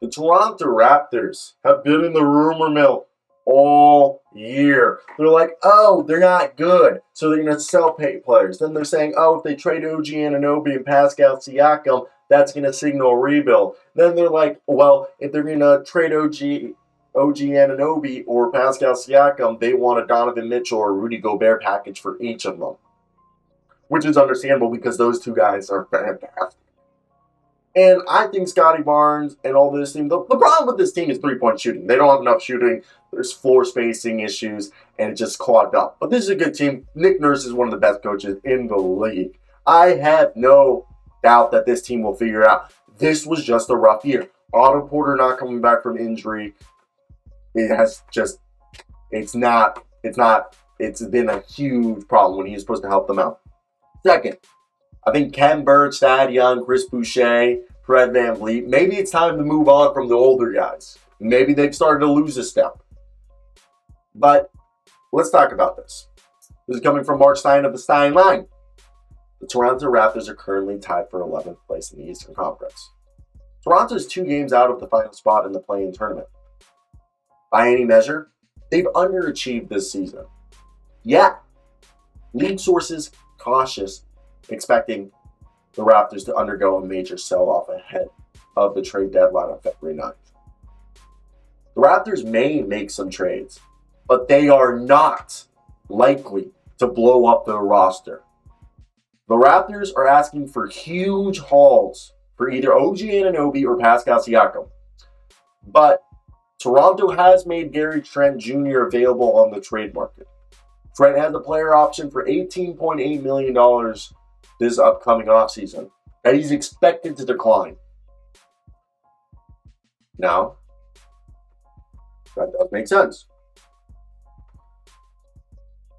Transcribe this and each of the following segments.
The Toronto Raptors have been in the rumor mill all year. They're like, oh, they're not good, so they're going to sell players. Then they're saying, oh, if they trade OG Anunoby and Pascal Siakam, that's going to signal a rebuild. Then they're like, well, if they're going to trade OG Anunoby or Pascal Siakam, they want a Donovan Mitchell or Rudy Gobert package for each of them, which is understandable because those two guys are fantastic. And I think Scotty Barnes and all this team, the problem with this team is three-point shooting. They don't have enough shooting. There's floor spacing issues, and it just clogged up. But this is a good team. Nick Nurse is one of the best coaches in the league. I have no doubt that this team will figure it out. This was just a rough year. Otto Porter not coming back from injury. It's been a huge problem when he was supposed to help them out. Second, I think Ken Burch, Thad Young, Chris Boucher, Fred VanVleet, maybe it's time to move on from the older guys. Maybe they've started to lose a step. But let's talk about this. This is coming from Marc Stein of the Stein Line. The Toronto Raptors are currently tied for 11th place in the Eastern Conference. Toronto is 2 games out of the final spot in the play-in tournament. By any measure, they've underachieved this season. Yet, league sources cautious, expecting the Raptors to undergo a major sell-off ahead of the trade deadline on February 9th. The Raptors may make some trades, but they are not likely to blow up their roster. The Raptors are asking for huge hauls for either OG Anunoby or Pascal Siakam. But Toronto has made Gary Trent Jr. available on the trade market. Trent has a player option for $18.8 million this upcoming offseason that he's expected to decline. Now, that does make sense.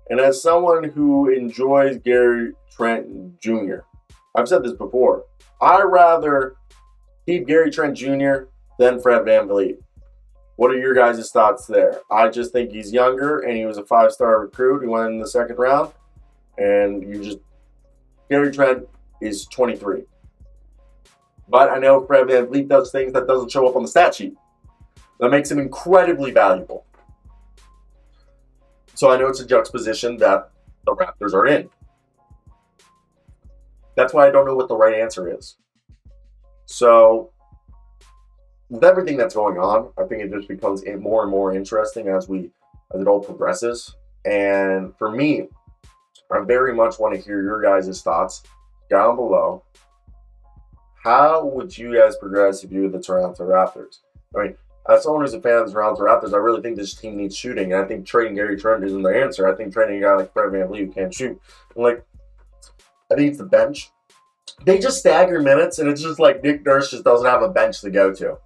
And as someone who enjoys Gary Trent Jr., I've said this before, I'd rather keep Gary Trent Jr. than Fred VanVleet. What are your guys' thoughts there? I just think he's younger, and he was a 5-star recruit. He went in the second round, and Gary Trent is 23. But I know Fred VanVleet does things that doesn't show up on the stat sheet. That makes him incredibly valuable. So I know it's a juxtaposition that the Raptors are in. That's why I don't know what the right answer is. So, with everything that's going on, I think it just becomes more and more interesting as it all progresses. And for me, I very much want to hear your guys' thoughts down below. How would you guys progress if you were the Toronto Raptors? I mean, as someone who's a fan of the Toronto Raptors, I really think this team needs shooting. And I think trading Gary Trent isn't the answer. I think trading a guy like Fred VanVleet who can't shoot. And I think it's the bench. They just stagger minutes, and it's just like Nick Nurse just doesn't have a bench to go to.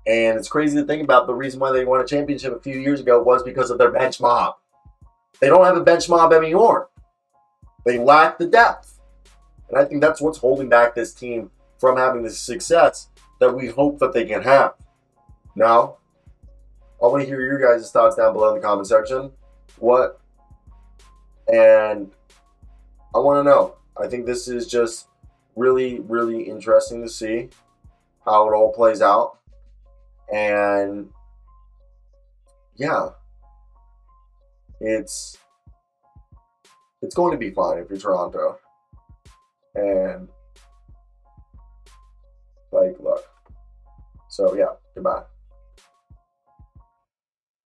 And it's crazy to think about the reason why they won a championship a few years ago was because of their bench mob. They don't have a bench mob anymore. They lack the depth. And I think that's what's holding back this team from having the success that we hope that they can have. Now, I want to hear your guys' thoughts down below in the comment section. And I want to know. I think this is just really, really interesting to see how it all plays out. And yeah, it's going to be fine if you're Toronto. And look. So yeah, goodbye.